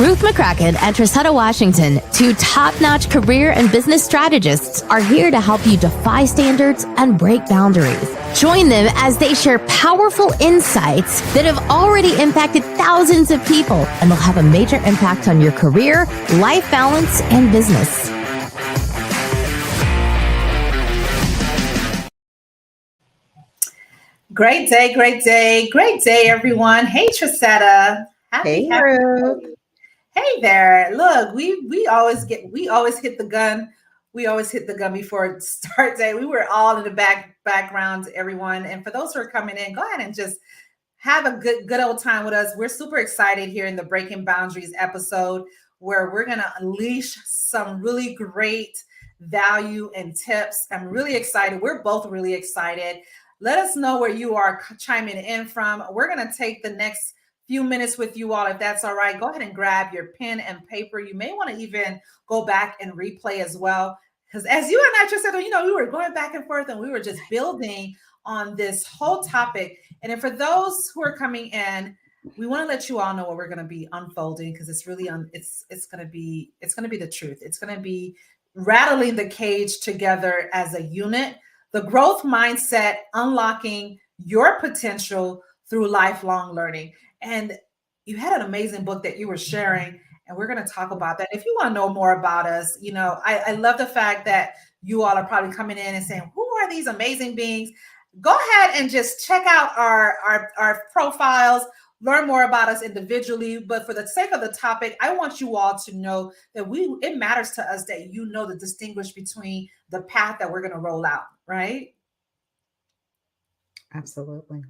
Ruth McCracken and Trissetta Washington, two top-notch career and business strategists, are here to help you defy standards and break boundaries. Join them as they share powerful insights that have already impacted thousands of people and will have a major impact on your career, life balance, and business. Great day, everyone. Hey, Trissetta. Hey, Ruth. Hey there. Look, we always hit the gun. We always hit the gun before start day. We were all in the background, everyone. And for those who are coming in, go ahead and just have a good old time with us. We're super excited here in the Breaking Boundaries episode, where we're going to unleash some really great value and tips. I'm really excited. We're both really excited. Let us know where you are chiming in from. We're going to take the next few minutes with you all. If that's all right, go ahead and grab your pen and paper. You may want to even go back and replay as well. Because as you and I just said, we were going back and forth and we were just building on this whole topic. And for those who are coming in, we want to let you all know what we're going to be unfolding, because it's really it's going to be the truth. It's going to be rattling the cage together as a unit. The growth mindset, unlocking your potential through lifelong learning. And you had an amazing book that you were sharing, and we're going to talk about that. If you want to know more about us, I love the fact that you all are probably coming in and saying, who are these amazing beings? Go ahead and just check out our profiles, learn more about us individually. But for the sake of the topic, I want you all to know that it matters to us that you know to distinguish between the path that we're going to roll out, right? Absolutely.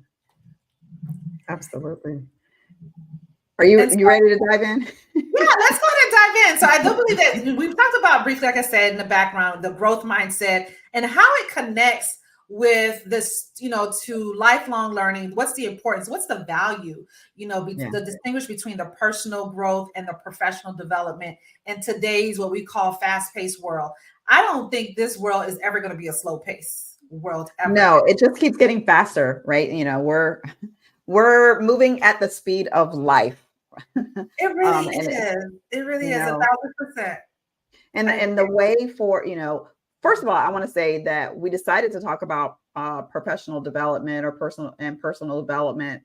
Are you ready to dive in? Yeah, let's go ahead and dive in. So I do believe that we've talked about briefly, like I said, in the background, the growth mindset and how it connects with this, to lifelong learning. What's the importance? What's the value, the distinguish between the personal growth and the professional development in today's what we call fast-paced world. I don't think this world is ever going to be a slow pace world ever. No, it just keeps getting faster, right? We're moving at the speed of life. It really is. It really is 1,000%. And the way for, first of all, I want to say that we decided to talk about professional development or personal development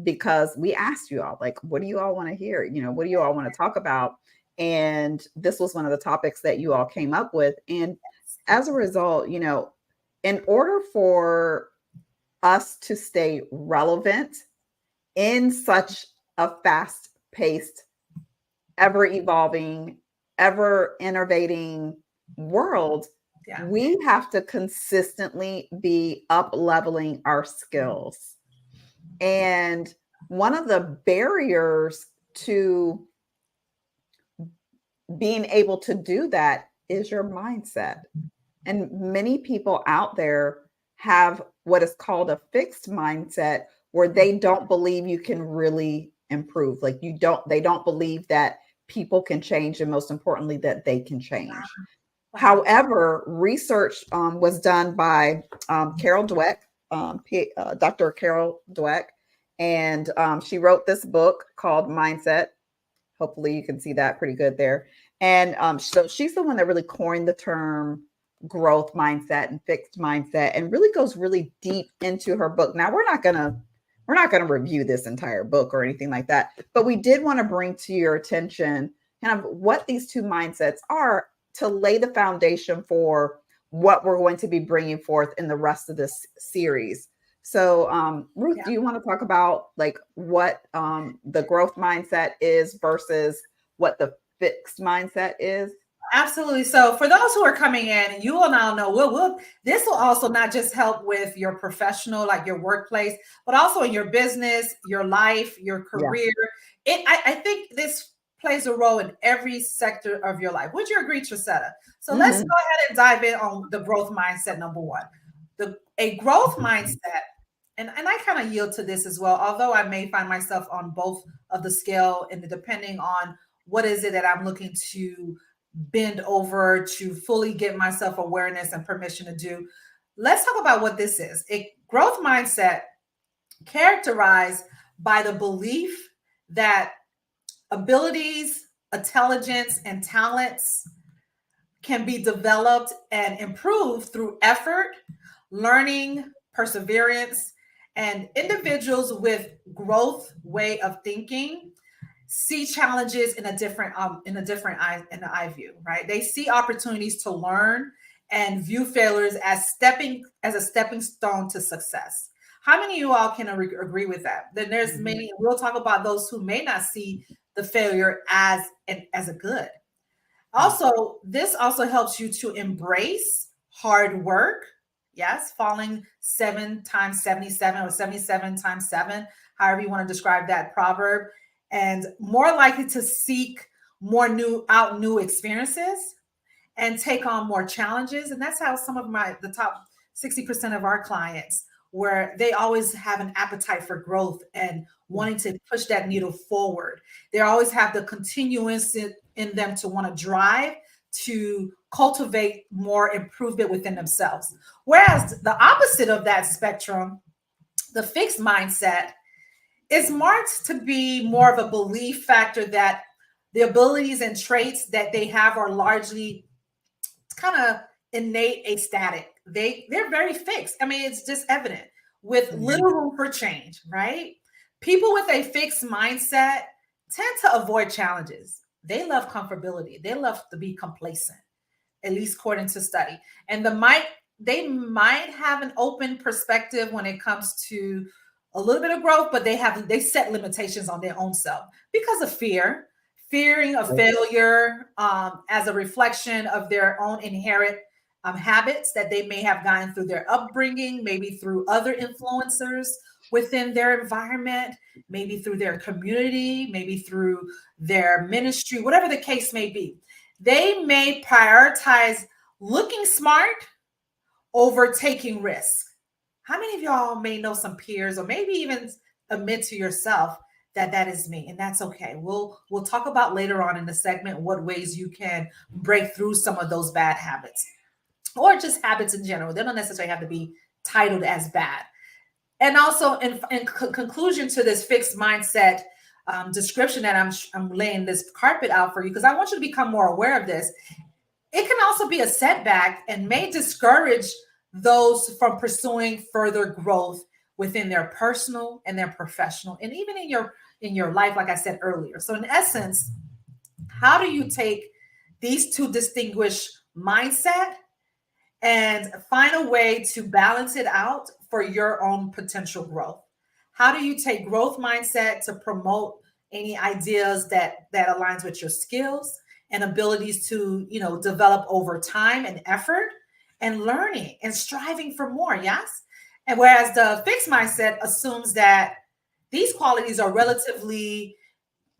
because we asked you all, like, what do you all want to hear? What do you all want to talk about? And this was one of the topics that you all came up with. And as a result, in order for us to stay relevant in such a fast-paced, ever-evolving, ever-innovating world, we have to consistently be up-leveling our skills. And one of the barriers to being able to do that is your mindset. And many people out there have what is called a fixed mindset, where they don't believe you can really improve. Like they don't believe that people can change, and most importantly, that they can change. However, research was done by Carol Dweck, Dr. Carol Dweck, and she wrote this book called Mindset. Hopefully you can see that pretty good there. And so she's the one that really coined the term growth mindset and fixed mindset, and really goes really deep into her book. Now, we're not going to review this entire book or anything like that, but we did want to bring to your attention kind of what these two mindsets are to lay the foundation for what we're going to be bringing forth in the rest of this series. So, Ruth, do you want to talk about like what the growth mindset is versus what the fixed mindset is? Absolutely. So for those who are coming in, you will now know, this will also not just help with your professional, like your workplace, but also in your business, your life, your career. Yeah. I think this plays a role in every sector of your life. Would you agree, Trissetta? So let's go ahead and dive in on the growth mindset, number one. A growth mindset, and I kind of yield to this as well, although I may find myself on both of the scale, and depending on what is it that I'm looking to bend over to fully get myself awareness and permission to do. Let's talk about what this is. A growth mindset characterized by the belief that abilities, intelligence, and talents can be developed and improved through effort, learning, perseverance, and individuals with growth way of thinking see challenges in a different eye view, right? They see opportunities to learn and view failures as a stepping stone to success. How many of you all can agree with that? Then there's many. We'll talk about those who may not see the failure as a good. Also, this also helps you to embrace hard work. Yes, falling 7 times 77 or 77 times 7, however you want to describe that proverb, and more likely to seek new experiences and take on more challenges. And that's how some of the top 60% of our clients, where they always have an appetite for growth and wanting to push that needle forward. They always have the continuance in them to want to drive to cultivate more improvement within themselves. Whereas the opposite of that spectrum, the fixed mindset, is marked to be more of a belief factor that the abilities and traits that they have are largely kind of innate, aesthetic. They're very fixed. I mean, it's just evident with little room for change, right? People with a fixed mindset tend to avoid challenges. They love comfortability. They love to be complacent, at least according to study. And they might have an open perspective when it comes to a little bit of growth, but they set limitations on their own self because of fearing of failure, as a reflection of their own inherent habits that they may have gotten through their upbringing, maybe through other influencers within their environment, maybe through their community, maybe through their ministry, whatever the case may be. They may prioritize looking smart over taking risks. How many of y'all may know some peers, or maybe even admit to yourself that is me, and that's okay. We'll talk about later on in the segment what ways you can break through some of those bad habits, or just habits in general. They don't necessarily have to be titled as bad. And also, in conclusion to this fixed mindset description that I'm laying this carpet out for you, because I want you to become more aware of this. It can also be a setback and may discourage those from pursuing further growth within their personal and their professional, and even in your life, like I said earlier. So in essence, how do you take these two distinguished mindset and find a way to balance it out for your own potential growth? How do you take growth mindset to promote any ideas that aligns with your skills and abilities to, develop over time and effort and learning and striving for more? Yes. And whereas the fixed mindset assumes that these qualities are relatively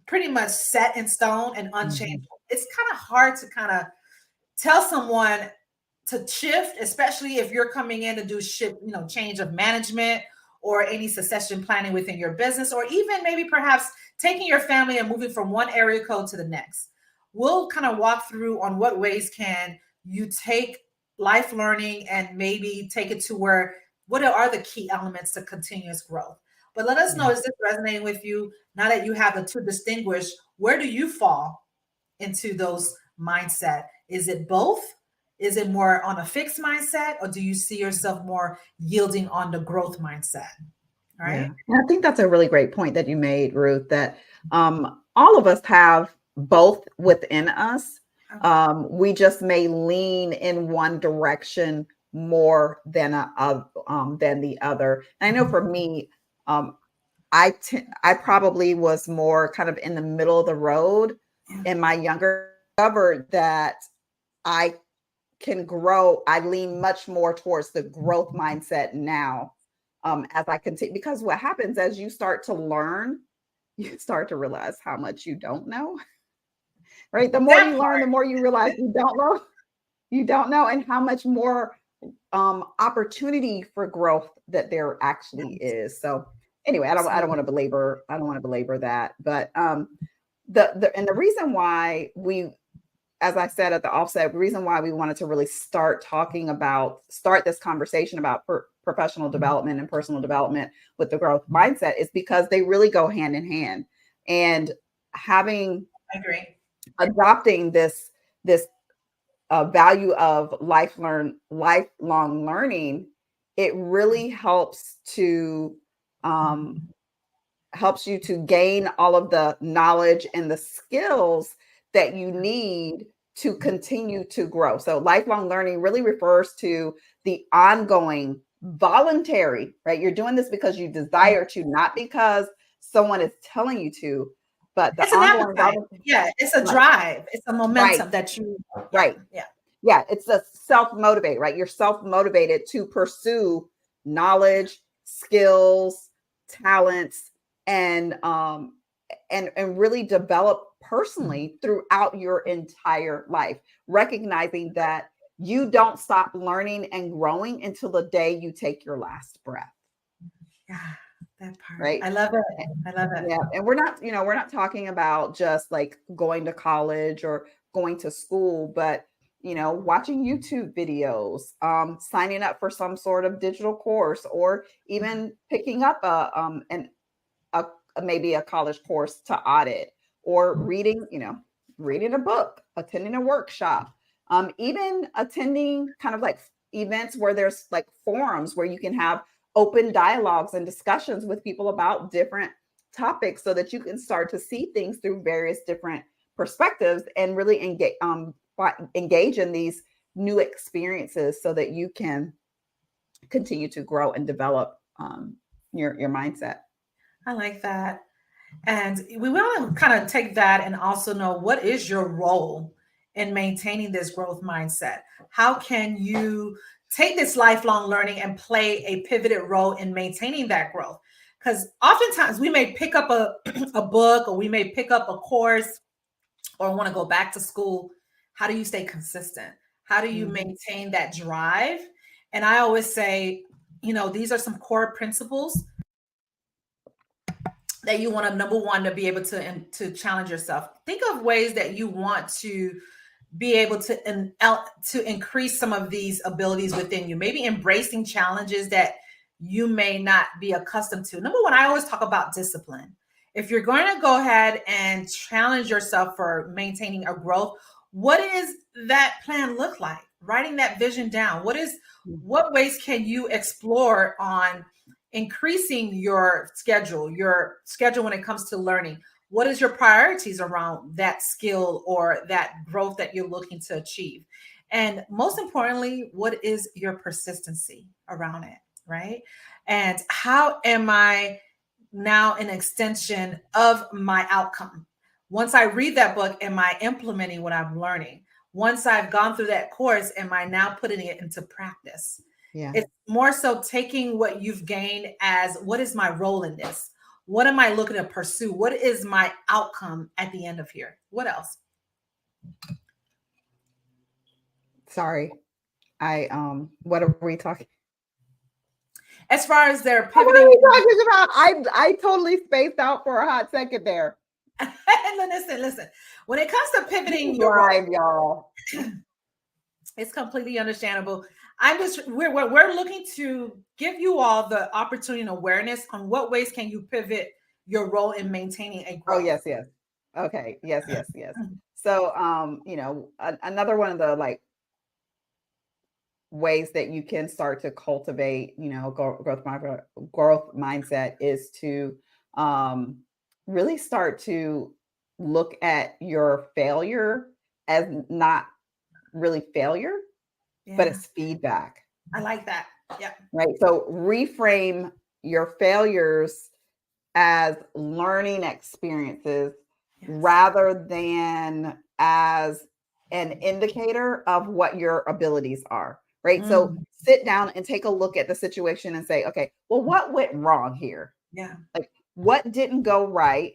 pretty much set in stone and unchangeable. It's kind of hard to kind of tell someone to shift, especially if you're coming in to do change of management or any succession planning within your business, or even maybe perhaps taking your family and moving from one area code to the next. We'll kind of walk through on what ways can you take life learning and maybe take it to what are the key elements to continuous growth. But let us know, is this resonating with you? Now that you have the two distinguished, where do you fall into those mindset? Is it both? Is it more on a fixed mindset, or do you see yourself more yielding on the growth mindset? All right. Yeah. I think that's a really great point that you made, Ruth, that all of us have both within us. We just may lean in one direction more than the other. And I know for me, I probably was more kind of in the middle of the road in my younger. Discovered that I can grow. I lean much more towards the growth mindset now, as I continue, because what happens as you start to learn, you start to realize how much you don't know. Right? The more you learn, the more you realize you don't know, and how much more opportunity for growth that there actually is. So anyway, I don't want to belabor that, but the reason why we, as I said at the offset, the reason why we wanted to really start this conversation about professional development and personal development with the growth mindset is because they really go hand in hand. And having I agree. adopting this value of lifelong learning, it really um, helps you to gain all of the knowledge and the skills that you need to continue to grow. So lifelong learning really refers to the ongoing voluntary, right? You're doing this because you desire to, not because someone is telling you to, but the It's an ongoing appetite. voluntary. Yeah, it's a Right, drive. It's a right, momentum that you. Yeah, right. yeah. Yeah, it's a self-motivate, right? You're self-motivated to pursue knowledge, skills, talents, and and really develop personally throughout your entire life, recognizing that you don't stop learning and growing until the day you take your last breath, Yeah, that part. right? I love it. I love it. Yeah, and we're not talking about just like going to college or going to school, but watching YouTube videos, signing up for some sort of digital course, or even picking up a maybe a college course to audit, or reading a book, attending a workshop, even attending kind of like events where there's like forums where you can have open dialogues and discussions with people about different topics, so that you can start to see things through various different perspectives and really engage in these new experiences so that you can continue to grow and develop your mindset. I like that. And we want to kind of take that and also know what is your role in maintaining this growth mindset? How can you take this lifelong learning and play a pivoted role in maintaining that growth? Because oftentimes we may pick up a book, or we may pick up a course, or want to go back to school. How do you stay consistent? How do you maintain that drive? And I always say, these are some core principles that you want to, number one, to be able to challenge yourself. Think of ways that you want to be able to increase some of these abilities within you. Maybe embracing challenges that you may not be accustomed to. Number one, I always talk about discipline. If you're going to go ahead and challenge yourself for maintaining a growth, what does that plan look like? Writing that vision down. What ways can you explore on increasing your schedule when it comes to learning? What is your priorities around that skill or that growth that you're looking to achieve? And most importantly, what is your persistency around it, right? And how am I now an extension of my outcome? Once I read that book, am I implementing what I'm learning? Once I've gone through that course, am I now putting it into practice? Yeah. It's more so taking what you've gained as, what is my role in this? What am I looking to pursue? What is my outcome at the end of here? What else? Sorry. What are we talking? As far as they're What are pivoting. we talking about? I totally spaced out for a hot second there. Listen. When it comes to pivoting Drive, y'all. It's completely understandable. We're looking to give you all the opportunity and awareness on what ways can you pivot your role in maintaining a growth. Oh, yes. Okay. Yes. So, another one of the like ways that you can start to cultivate, growth mindset is to really start to look at your failure as not really failure, but it's feedback. I like that. Yeah. Right. So reframe your failures as learning experiences rather than as an indicator of what your abilities are. Right. So sit down and take a look at the situation and say, okay, well, what went wrong here? Yeah. Like, what didn't go right?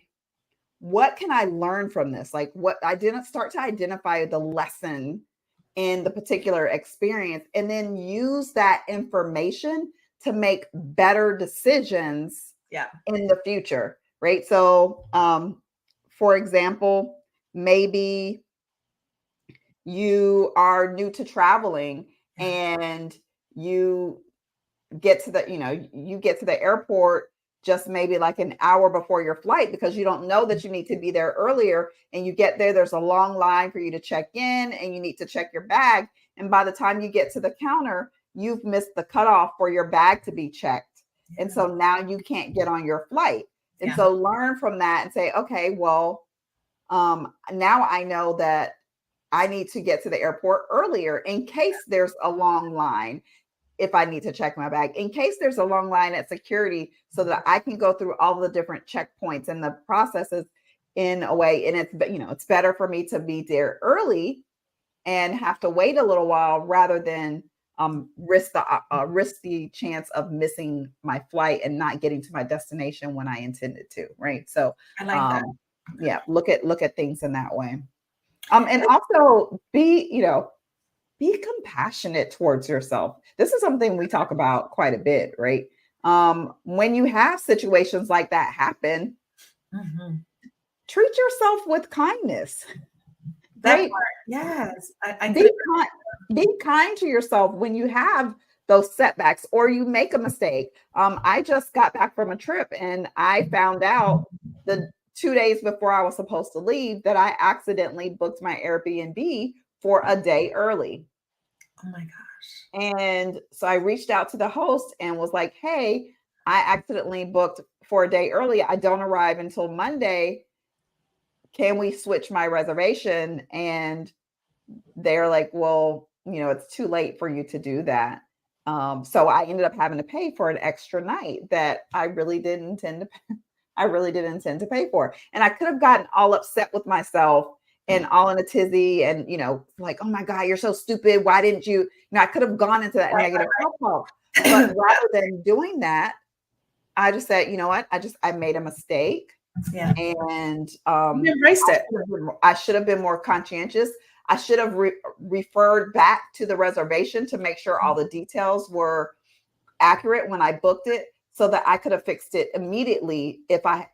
What can I learn from this? Like, what I didn't start to identify the lesson in the particular experience, and then use that information to make better decisions in the future. Right. So, for example, maybe you are new to traveling and you get to the airport just maybe like an hour before your flight because you don't know that you need to be there earlier. And you get there, there's a long line for you to check in and you need to check your bag. And by the time you get to the counter, you've missed the cutoff for your bag to be checked. Yeah. And so now you can't get on your flight. And so learn from that and say, okay, well, now I know that I need to get to the airport earlier in case there's a long line. If I need to check my bag, in case there's a long line at security, so that I can go through all the different checkpoints and the processes in a way. And it's, it's better for me to be there early and have to wait a little while rather than risk the chance of missing my flight and not getting to my destination when I intended to. Right. So I like that. Yeah, look at things in that way. And also be compassionate towards yourself. This is something we talk about quite a bit, right? When you have situations like that happen, treat yourself with kindness. That right? part, yes. Be kind to yourself when you have those setbacks or you make a mistake. I just got back from a trip and I found out the 2 days before I was supposed to leave that I accidentally booked my Airbnb for a day early. Oh my gosh. And so I reached out to the host and was like, hey, I accidentally booked for a day early. I don't arrive until Monday. Can we switch my reservation? And they're like, well, it's too late for you to do that. So I ended up having to pay for an extra night that I really didn't intend to pay. I really didn't intend to pay for. And I could have gotten all upset with myself and all in a tizzy and, like, oh my God, you're so stupid. Why didn't you? I could have gone into that negative self-talk. But rather than doing that, I just said, you know what? I made a mistake. Yeah. And you embraced it. I should have been more conscientious. I should have referred back to the reservation to make sure all the details were accurate when I booked it, so that I could have fixed it immediately. If I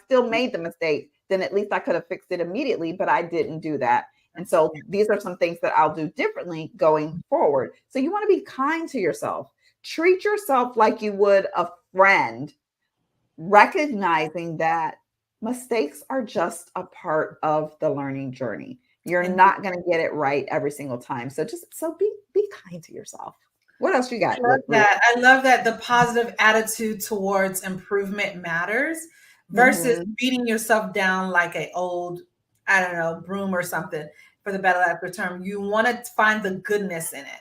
still made the mistake, then at least I could have fixed it immediately, but I didn't do that. And so these are some things that I'll do differently going forward. So you want to be kind to yourself. Treat yourself like you would a friend, recognizing that mistakes are just a part of the learning journey. You're not going to get it right every single time. So be kind to yourself. What else you got? I love that the positive attitude towards improvement matters versus beating yourself down like an old, I don't know, broom or something, for the better lack of term. You want to find the goodness in it.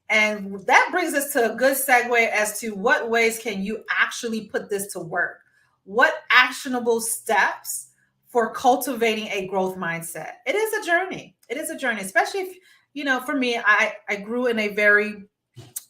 And that brings us to a good segue as to what ways can you actually put this to work? What actionable steps for cultivating a growth mindset? It is a journey. It is a journey, especially if, for me, I grew in a very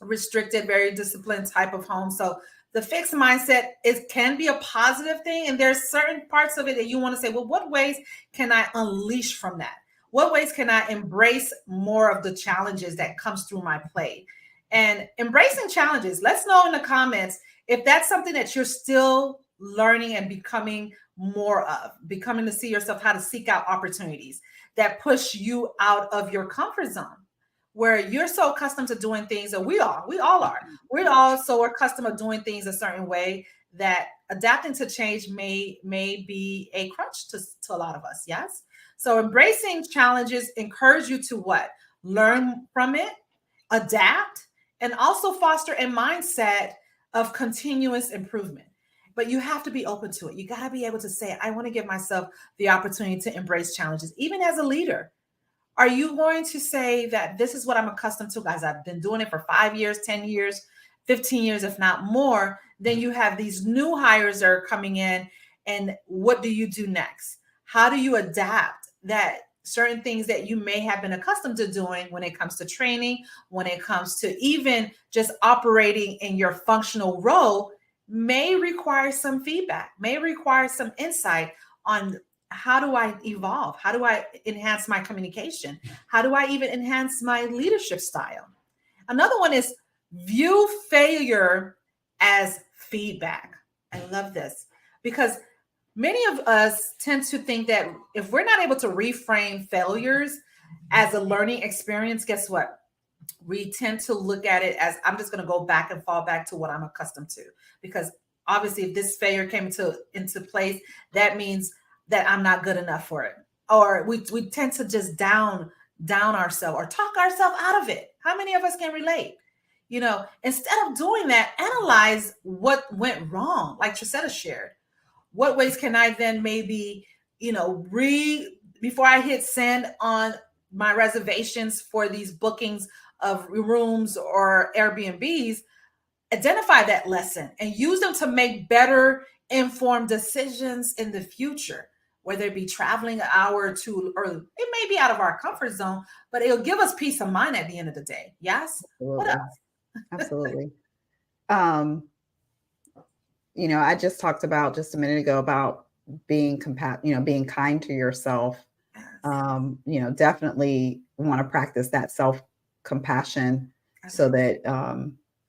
restricted, very disciplined type of home. So the fixed mindset can be a positive thing. And there's certain parts of it that you want to say, well, what ways can I unleash from that? What ways can I embrace more of the challenges that comes through my plate? And embracing challenges, let's know in the comments if that's something that you're still learning and becoming more of, becoming to see yourself how to seek out opportunities that push you out of your comfort zone, where you're so accustomed to doing things, and we all are. We're all so accustomed to doing things a certain way that adapting to change may be a crutch to a lot of us. Yes. So embracing challenges encourage you to what? Learn from it, adapt, and also foster a mindset of continuous improvement. But you have to be open to it. You got to be able to say, I want to give myself the opportunity to embrace challenges, even as a leader. Are you going to say that this is what I'm accustomed to, guys? I've been doing it for 5 years, 10 years, 15 years, if not more. Then you have these new hires that are coming in. And what do you do next? How do you adapt that certain things that you may have been accustomed to doing when it comes to training, when it comes to even just operating in your functional role, may require some feedback, may require some insight on how do I evolve? How do I enhance my communication? How do I even enhance my leadership style? Another one is view failure as feedback. I love this because many of us tend to think that if we're not able to reframe failures as a learning experience, guess what? We tend to look at it as I'm just going to go back and fall back to what I'm accustomed to, because obviously if this failure came into place, that means that I'm not good enough for it. Or we tend to just down ourselves or talk ourselves out of it. How many of us can relate? Instead of doing that, analyze what went wrong, like Trisetta shared. What ways can I then maybe, before I hit send on my reservations for these bookings of rooms or Airbnbs, identify that lesson and use them to make better informed decisions in the future, whether it be traveling an hour or two early. It may be out of our comfort zone, but it'll give us peace of mind at the end of the day. Yes? What Absolutely. else? Absolutely. I just talked about just a minute ago about being being kind to yourself. Definitely want to practice that self-compassion so that,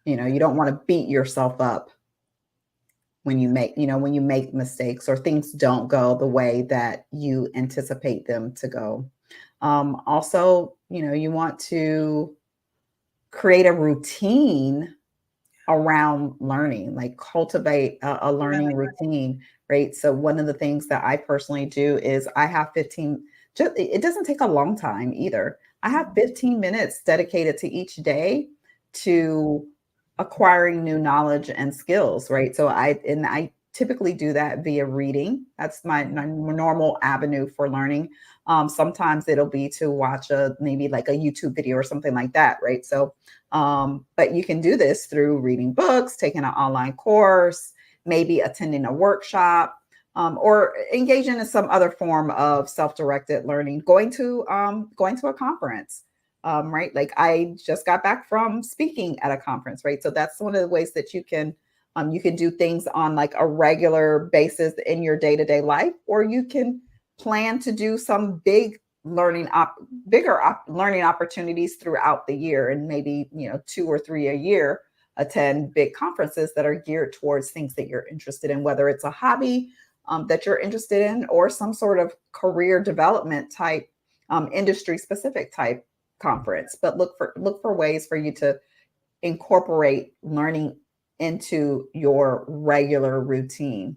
you don't want to beat yourself up when you make mistakes or things don't go the way that you anticipate them to go. Also, you want to create a routine around learning, like cultivate a learning routine, right? So one of the things that I personally do is I have 15, it doesn't take a long time either. I have 15 minutes dedicated to each day to acquiring new knowledge and skills, right? So I typically do that via reading. That's my normal avenue for learning. Sometimes it'll be to watch maybe like a YouTube video or something like that, right? So but you can do this through reading books, taking an online course, maybe attending a workshop, or engaging in some other form of self-directed learning, going to a conference, right? Like I just got back from speaking at a conference, right? So that's one of the ways that you can do things on like a regular basis in your day-to-day life, or you can plan to do some bigger learning opportunities throughout the year, and maybe 2 or 3 a year attend big conferences that are geared towards things that you're interested in, whether it's a hobby that you're interested in or some sort of career development type industry specific type conference. But look for ways for you to incorporate learning into your regular routine.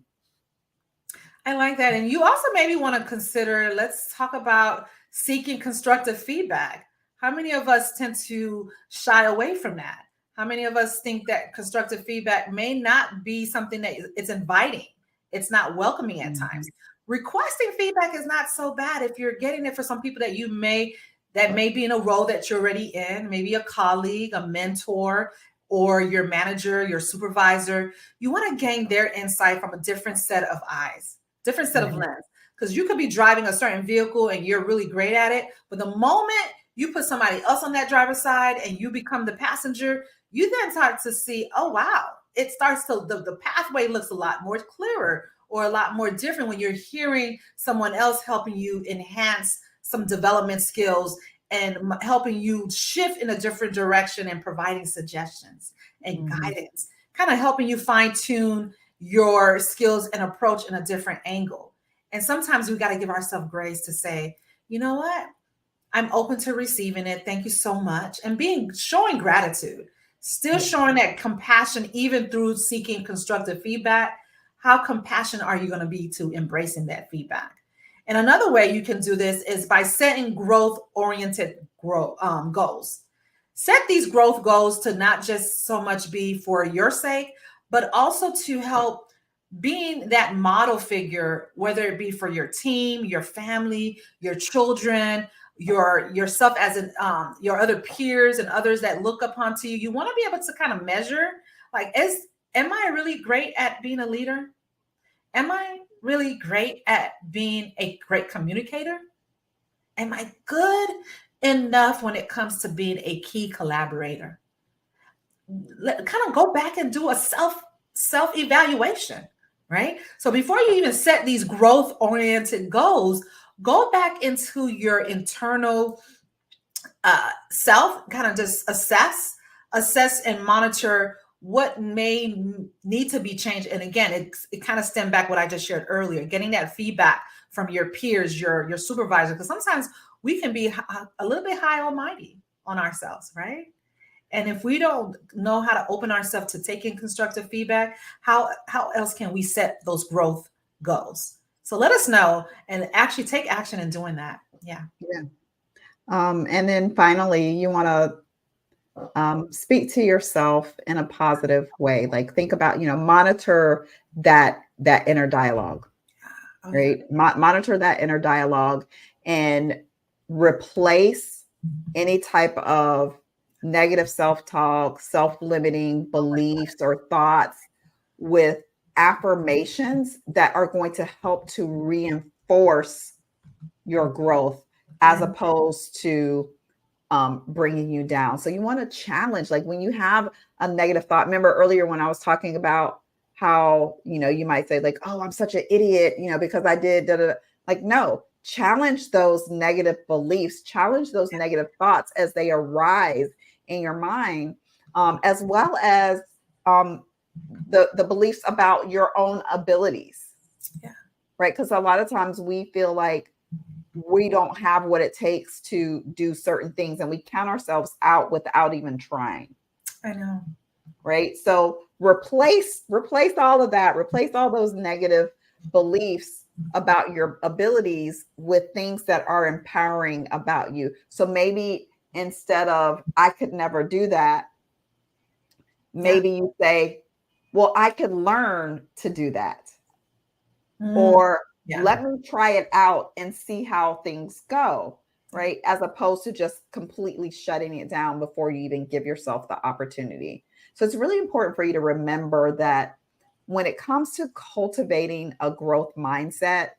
I like that. And you also maybe want to consider, let's talk about seeking constructive feedback. How many of us tend to shy away from that? How many of us think that constructive feedback may not be something that it's inviting? It's not welcoming at times. Requesting feedback is not so bad if you're getting it for some people that may be in a role that you're already in, maybe a colleague, a mentor, or your manager, your supervisor. You want to gain their insight from a different set of eyes, different set of lens. Because you could be driving a certain vehicle and you're really great at it, but the moment you put somebody else on that driver's side and you become the passenger, you then start to see, oh wow, it starts to the pathway looks a lot more clearer or a lot more different when you're hearing someone else helping you enhance some development skills and helping you shift in a different direction and providing suggestions and guidance, kind of helping you fine tune your skills and approach in a different angle. And sometimes we got to give ourselves grace to say, you know what? I'm open to receiving it. Thank you so much. And showing gratitude, still showing that compassion, even through seeking constructive feedback. How compassionate are you going to be to embracing that feedback? And another way you can do this is by setting growth-oriented goals. Set these growth goals to not just so much be for your sake, but also to help being that model figure, whether it be for your team, your family, your children, yourself as your other peers and others that look upon to you. You want to be able to kind of measure, like, am I really great at being a leader? Am I really great at being a great communicator? Am I good enough when it comes to being a key collaborator? Kind of go back and do a self-evaluation, right? So before you even set these growth-oriented goals, go back into your internal self, kind of just assess and monitor what may need to be changed. And again, it kind of stemmed back what I just shared earlier, getting that feedback from your peers, your supervisor, because sometimes we can be a little bit high and mighty on ourselves, right? And if we don't know how to open ourselves to taking constructive feedback, how else can we set those growth goals? So let us know and actually take action in doing that. Yeah. Yeah. And then finally, you want to speak to yourself in a positive way. Like think about, monitor that inner dialogue, Oh, right? Monitor that inner dialogue and replace any type of negative self-talk, self-limiting beliefs or thoughts with affirmations that are going to help to reinforce your growth as opposed to bringing you down. So you want to challenge, like when you have a negative thought. Remember earlier when I was talking about how, you might say like, oh, I'm such an idiot, because I did da, da, da. Like, no, challenge those negative beliefs, challenge those negative thoughts as they arise in your mind, as well as the beliefs about your own abilities. Yeah. Right. Because a lot of times we feel like we don't have what it takes to do certain things and we count ourselves out without even trying. I know. Right. So replace all of that, replace all those negative beliefs about your abilities with things that are empowering about you. So maybe instead of I could never do that, maybe you say, well, I could learn to do that. Or let me try it out and see how things go, right? As opposed to just completely shutting it down before you even give yourself the opportunity. So it's really important for you to remember that when it comes to cultivating a growth mindset,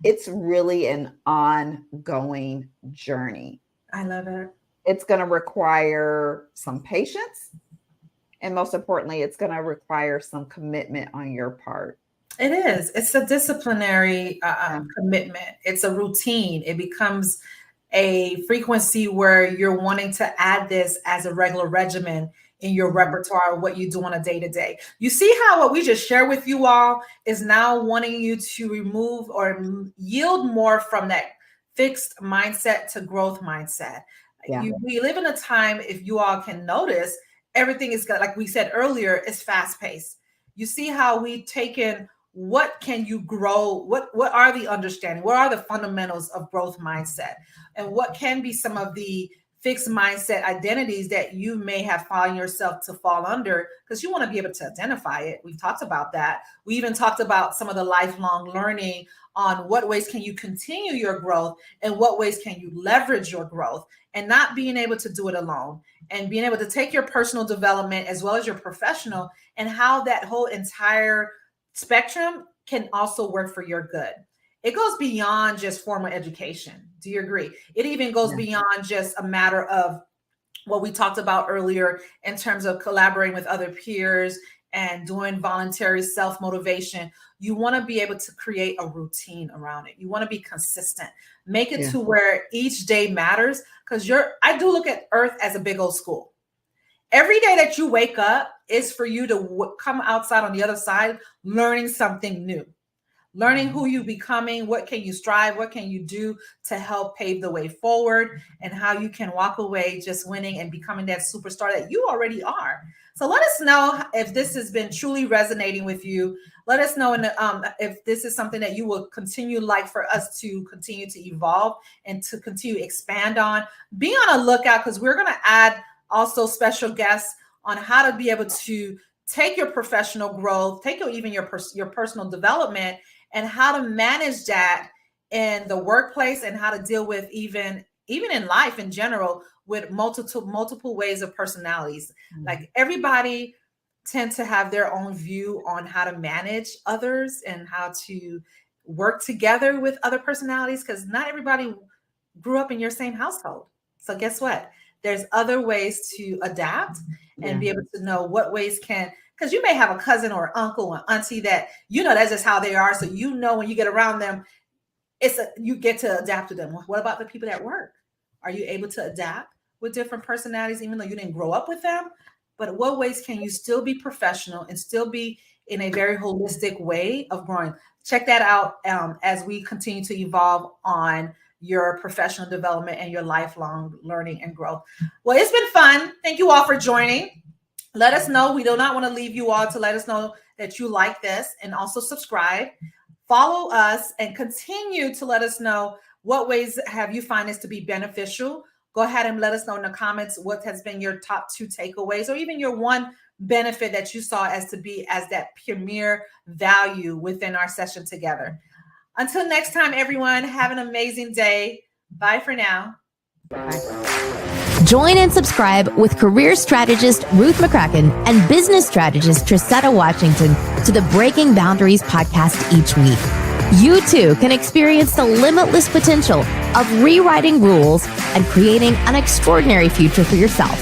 it's really an ongoing journey. I love it. It's going to require some patience. And most importantly, it's going to require some commitment on your part. It is. It's a disciplinary commitment. It's a routine. It becomes a frequency where you're wanting to add this as a regular regimen in your repertoire of what you do on a day-to-day. You see how what we just shared with you all is now wanting you to remove or yield more from that fixed mindset to growth mindset. Yeah. We live in a time, if you all can notice, everything is, like we said earlier, is fast-paced. You see how we've taken what can you grow? What are the understanding? What are the fundamentals of growth mindset? And what can be some of the fixed mindset identities that you may have found yourself to fall under? Because you want to be able to identify it. We've talked about that. We even talked about some of the lifelong learning on what ways can you continue your growth and what ways can you leverage your growth, and not being able to do it alone, and being able to take your personal development as well as your professional, and how that whole entire spectrum can also work for your good. It goes beyond just formal education. Do you agree? It even goes beyond just a matter of what we talked about earlier in terms of collaborating with other peers and doing voluntary self-motivation. You want to be able to create a routine around it. You want to be consistent. Make it to where each day matters, because I do look at Earth as a big old school. Every day that you wake up is for you to come outside on the other side, learning something new, learning who you becoming, what can you strive, what can you do to help pave the way forward, and how you can walk away just winning and becoming that superstar that you already are. So let us know if this has been truly resonating with you. Let us know if this is something that you will continue for us to continue to evolve and to continue to expand on. Be on a lookout, because we're going to add also special guests on how to be able to take your professional growth, take your personal development, and how to manage that in the workplace, and how to deal with even in life in general with multiple ways of personalities. Like everybody tends to have their own view on how to manage others and how to work together with other personalities, because not everybody grew up in your same household. So guess what? There's other ways to adapt and be able to know what ways because you may have a cousin or uncle or auntie that, that's just how they are. So, when you get around them, you get to adapt to them. What about the people at work? Are you able to adapt with different personalities, even though you didn't grow up with them? But what ways can you still be professional and still be in a very holistic way of growing? Check that out as we continue to evolve on your professional development and your lifelong learning and growth. Well, it's been fun. Thank you all for joining. Let us know. We do not want to leave you all to let us know that you like this, and also subscribe, follow us, and continue to let us know what ways have you find this to be beneficial. Go ahead and let us know in the comments what has been your top 2 takeaways, or even your one benefit that you saw as that premier value within our session together. Until next time, everyone, have an amazing day. Bye for now. Join and subscribe with career strategist Ruth McCracken and business strategist Trisetta Washington to the Breaking Boundaries podcast each week. You too can experience the limitless potential of rewriting rules and creating an extraordinary future for yourself.